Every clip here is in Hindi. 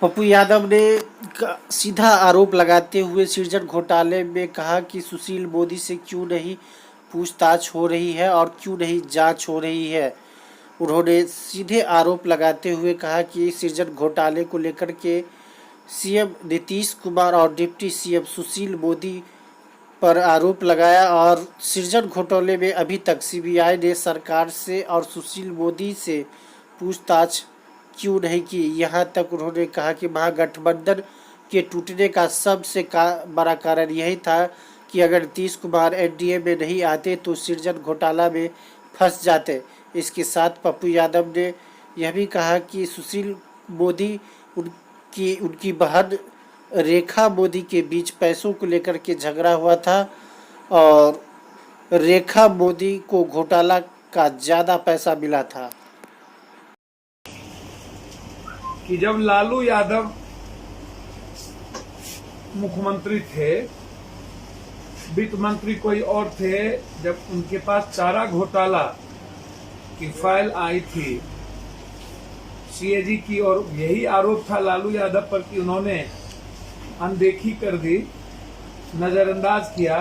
पप्पू यादव ने सीधा आरोप लगाते हुए सृजन घोटाले में कहा कि सुशील मोदी से क्यों नहीं पूछताछ हो रही है और क्यों नहीं जांच हो रही है। उन्होंने सीधे आरोप लगाते हुए कहा कि सृजन घोटाले को लेकर के सीएम नीतीश कुमार और डिप्टी सीएम सुशील मोदी पर आरोप लगाया और सृजन घोटाले में अभी तक सीबीआई ने सरकार से और सुशील मोदी से पूछताछ क्यों नहीं की। यहाँ तक उन्होंने कहा कि महागठबंधन के टूटने का सबसे बड़ा कारण यही था कि अगर नीतीश कुमार एनडीए में नहीं आते तो सृजन घोटाला में फंस जाते। इसके साथ पप्पू यादव ने यह भी कहा कि सुशील मोदी उनकी बहन रेखा मोदी के बीच पैसों को लेकर के झगड़ा हुआ था और रेखा मोदी को घोटाला का ज़्यादा पैसा मिला था। कि जब लालू यादव मुख्यमंत्री थे, वित्त मंत्री कोई और थे, जब उनके पास चारा घोटाला की फाइल आई थी सीएजी की, और यही आरोप था लालू यादव पर कि उन्होंने अनदेखी कर दी, नजरअंदाज किया।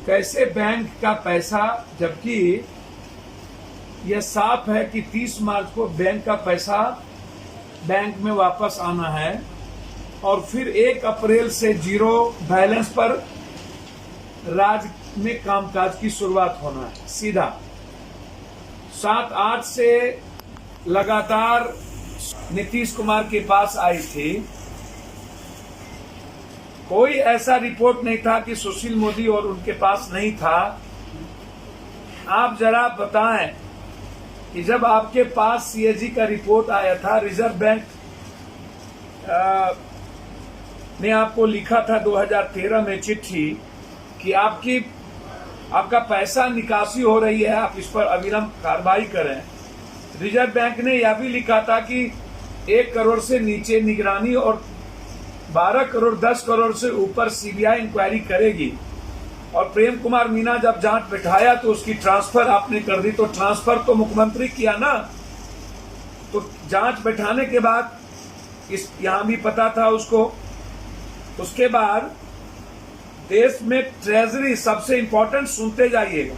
कैसे बैंक का पैसा, जबकि यह साफ है कि 30 मार्च को बैंक का पैसा बैंक में वापस आना है और फिर 1 अप्रैल से जीरो बैलेंस पर राज्य में कामकाज की शुरुआत होना है। सीधा 7-8 से लगातार नीतीश कुमार के पास आई थी। कोई ऐसा रिपोर्ट नहीं था कि सुशील मोदी और उनके पास नहीं था। आप जरा बताएं कि जब आपके पास सीएजी का रिपोर्ट आया था, रिजर्व बैंक ने आपको लिखा था 2013 में चिट्ठी कि आपका पैसा निकासी हो रही है, आप इस पर अविलंब कार्रवाई करें। रिजर्व बैंक ने यह भी लिखा था कि 1 करोड़ से नीचे निगरानी और 12 करोड़ 10 करोड़ से ऊपर सीबीआई इंक्वायरी करेगी। और प्रेम कुमार मीना जब जांच बैठाया तो उसकी ट्रांसफर आपने कर दी। तो ट्रांसफर तो मुख्यमंत्री किया ना, तो जांच बैठाने के बाद यहां भी पता था उसको। उसके बाद देश में ट्रेजरी, सबसे इंपॉर्टेंट सुनते जाइएगा,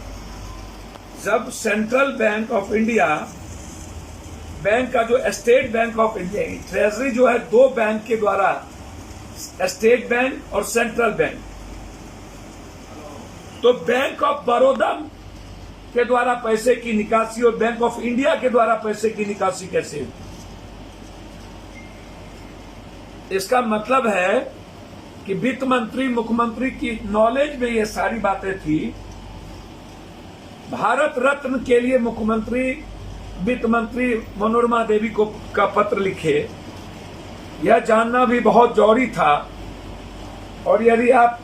जब central bank of India, bank का जो state bank of India, treasury जो है 2 बैंक के द्वारा, स्टेट बैंक और सेंट्रल बैंक, तो बैंक ऑफ बड़ौदा के द्वारा पैसे की निकासी और बैंक ऑफ इंडिया के द्वारा पैसे की निकासी कैसे? इसका मतलब है कि वित्त मंत्री, मुख्यमंत्री की नॉलेज में ये सारी बातें थी। भारत रत्न के लिए मुख्यमंत्री वित्त मंत्री मनोरमा देवी को का पत्र लिखे, यह जानना भी बहुत जरूरी था। और यदि आप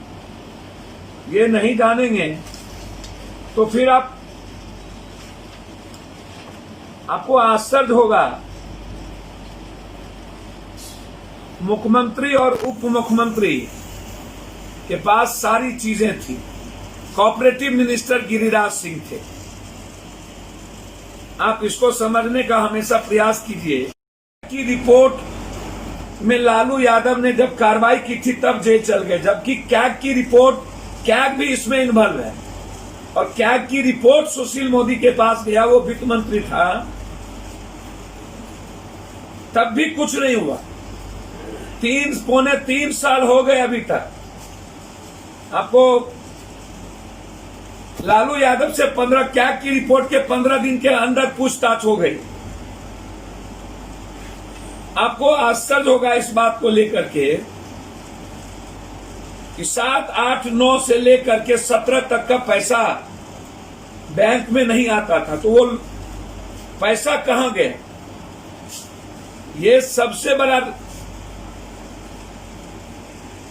ये नहीं जानेंगे तो फिर आपको आश्चर्य होगा। मुख्यमंत्री और उप मुख्यमंत्री के पास सारी चीजें थी। कोऑपरेटिव मिनिस्टर गिरिराज सिंह थे। आप इसको समझने का हमेशा प्रयास कीजिए कि रिपोर्ट में लालू यादव ने जब कार्रवाई की थी तब जेल चल गए, जबकि कैग की रिपोर्ट, कैग भी इसमें इन्वॉल्व है और कैग की रिपोर्ट सुशील मोदी के पास गया, वो वित्त मंत्री था, तब भी कुछ नहीं हुआ। 3 साल हो गए अभी तक। आपको लालू यादव से 15 कैग की रिपोर्ट के 15 दिन के अंदर पूछताछ हो गई। आपको आश्चर्य होगा इस बात को लेकर के कि 7, 8, 9 से लेकर के 17 तक का पैसा बैंक में नहीं आता था, तो वो पैसा कहां गया? ये सबसे बड़ा,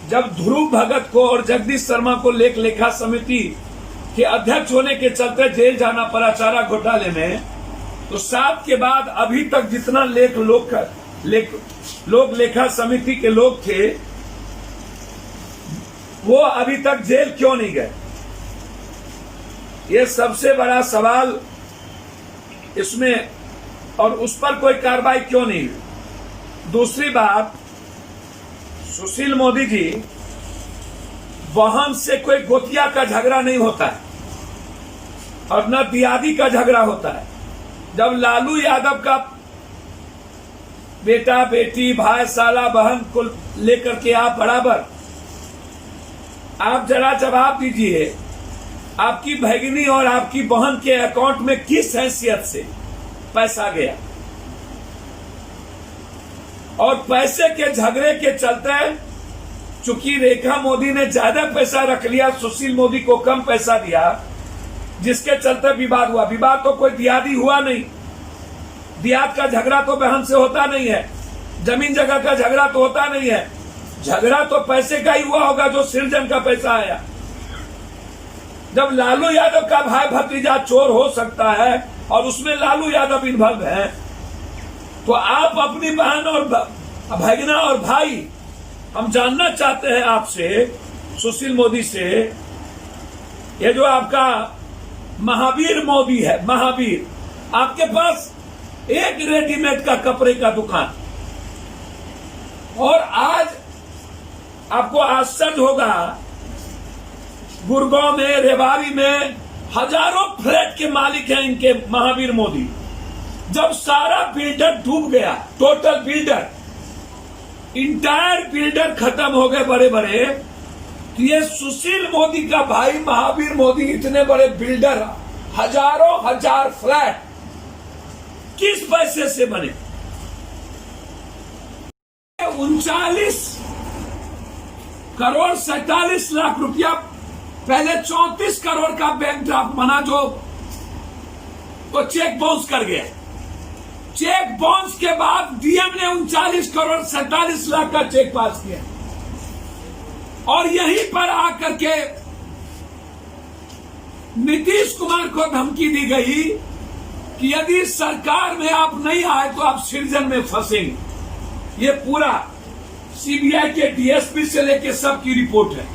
जब ध्रुव भगत को और जगदीश शर्मा को लेखा समिति के अध्यक्ष होने के चलते जेल जाना पड़ा चारा घोटाले में, तो 7 के बाद अभी तक जितना लोक लेखा समिति के लोग थे, वो अभी तक जेल क्यों नहीं गए? ये सबसे बड़ा सवाल इसमें और उस पर कोई कार्रवाई क्यों नहीं हुई? दूसरी बात, सुशील मोदी जी, वाहन से कोई गोतिया का झगड़ा नहीं होता है और न दियादी का झगड़ा होता है। जब लालू यादव का बेटा बेटी भाई साला बहन को लेकर के आप बराबर, आप जरा जवाब दीजिए, आपकी भगिनी और आपकी बहन के अकाउंट में किस हैसियत से पैसा गया? और पैसे के झगड़े के चलते चूंकि रेखा मोदी ने ज्यादा पैसा रख लिया, सुशील मोदी को कम पैसा दिया, जिसके चलते विवाद हुआ। विवाद तो कोई दियादी हुआ नहीं, दियाद का झगड़ा तो बहन से होता नहीं है, जमीन जगह का झगड़ा तो होता नहीं है, झगड़ा तो पैसे का ही हुआ होगा जो सृजन का पैसा आया। जब लालू यादव का भाई भतीजा चोर हो सकता है और उसमें लालू यादव इन्वॉल्व है, तो आप अपनी बहन और भगना और भाई, हम जानना चाहते हैं आपसे, सुशील मोदी से, ये जो आपका महावीर मोदी है, महावीर, आपके पास एक रेडीमेड का कपड़े का दुकान, और आज आपको आश्चर्य होगा, गुड़गांव में, रेवाड़ी में हजारों फ्लैट के मालिक हैं इनके महावीर मोदी। जब सारा बिल्डर डूब गया, टोटल बिल्डर, इंटायर बिल्डर खत्म हो गए बड़े बड़े, तो ये सुशील मोदी का भाई महावीर मोदी इतने बड़े बिल्डर, हजारों हजार फ्लैट किस पैसे से बने? 39 करोड़ 47 लाख रुपया, पहले 34 करोड़ का बैंक ड्राफ्ट बना जो तो चेक बाउंस कर गया। चेक बाउंस के बाद डीएम ने 39 करोड़ 47 लाख का चेक पास किया, और यहीं पर आकर के नीतीश कुमार को धमकी दी गई कि यदि सरकार में आप नहीं आए तो आप सृजन में फंसेंगे। ये पूरा सीबीआई के डीएसपी से लेके सबकी रिपोर्ट है।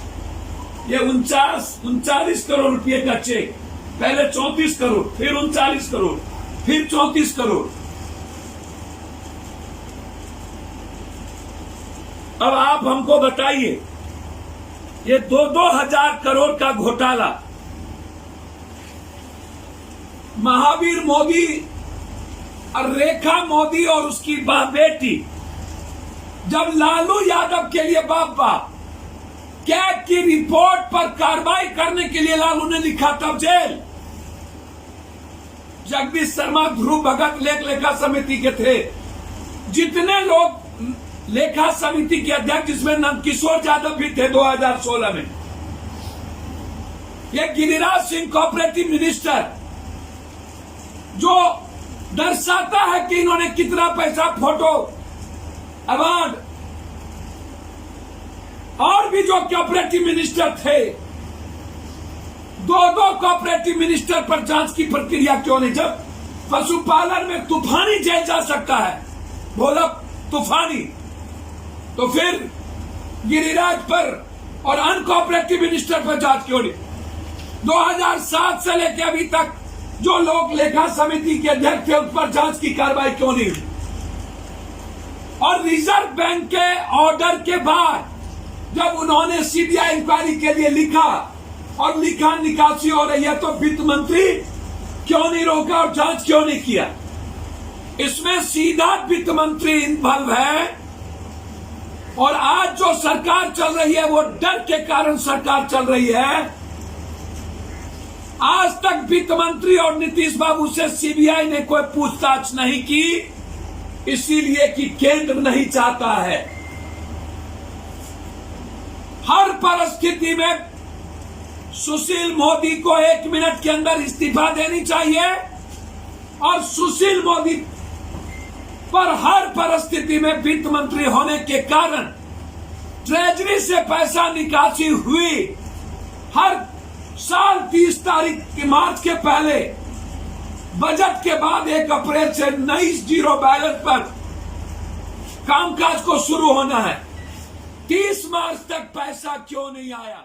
ये 39 करोड़ रुपए का चेक, पहले 34 करोड़, फिर 39 करोड़, फिर 34 करोड़। अब आप हमको बताइए, ये 2-2 हजार करोड़ का घोटाला महावीर मोदी और रेखा मोदी और उसकी बेटी, जब लालू यादव के लिए बाप बाप कैग की रिपोर्ट पर कार्रवाई करने के लिए लालू ने लिखा, तब जेल। जगदीश शर्मा, ध्रुव भगत लेखा समिति के थे, जितने लोग लेखा समिति के अध्यक्ष, जिसमें नंदकिशोर यादव भी थे 2016 में, ये गिरिराज सिंह कोऑपरेटिव मिनिस्टर, जो दर्शाता है कि इन्होंने कितना पैसा, फोटो, अवार्ड, और भी जो कोऑपरेटिव मिनिस्टर थे, 2 कोऑपरेटिव मिनिस्टर पर जांच की प्रक्रिया क्यों नहीं? जब पशुपालन में तूफानी जेल जा सकता है, बोला तूफानी, तो फिर गिरिराज पर और अनकोऑपरेटिव मिनिस्टर पर जांच क्यों नहीं? 2007 से लेकर अभी तक जो लोग लेखा समिति के अध्यक्ष थे, उस पर जांच की कार्रवाई क्यों नहीं हुई? और रिजर्व बैंक के ऑर्डर के बाद जब उन्होंने सीबीआई इंक्वायरी के लिए लिखा और लिखा निकासी हो रही है, तो वित्त मंत्री क्यों नहीं रोका और जांच क्यों नहीं किया? इसमें सीधा वित्त मंत्री इन्वॉल्व है। और आज जो सरकार चल रही है, वो डर के कारण सरकार चल रही है। आज तक वित्त मंत्री और नीतीश बाबू से सीबीआई ने कोई पूछताछ नहीं की, इसीलिए कि केंद्र नहीं चाहता है। हर परिस्थिति में सुशील मोदी को 1 मिनट के अंदर इस्तीफा देनी चाहिए, और सुशील मोदी पर हर परिस्थिति में वित्त मंत्री होने के कारण ट्रेजरी से पैसा निकासी हुई। हर साल 30 तारीख के मार्च के पहले, बजट के बाद 1 अप्रैल से नई जीरो बैलेंस पर कामकाज को शुरू होना है। 30 मार्च तक पैसा क्यों नहीं आया?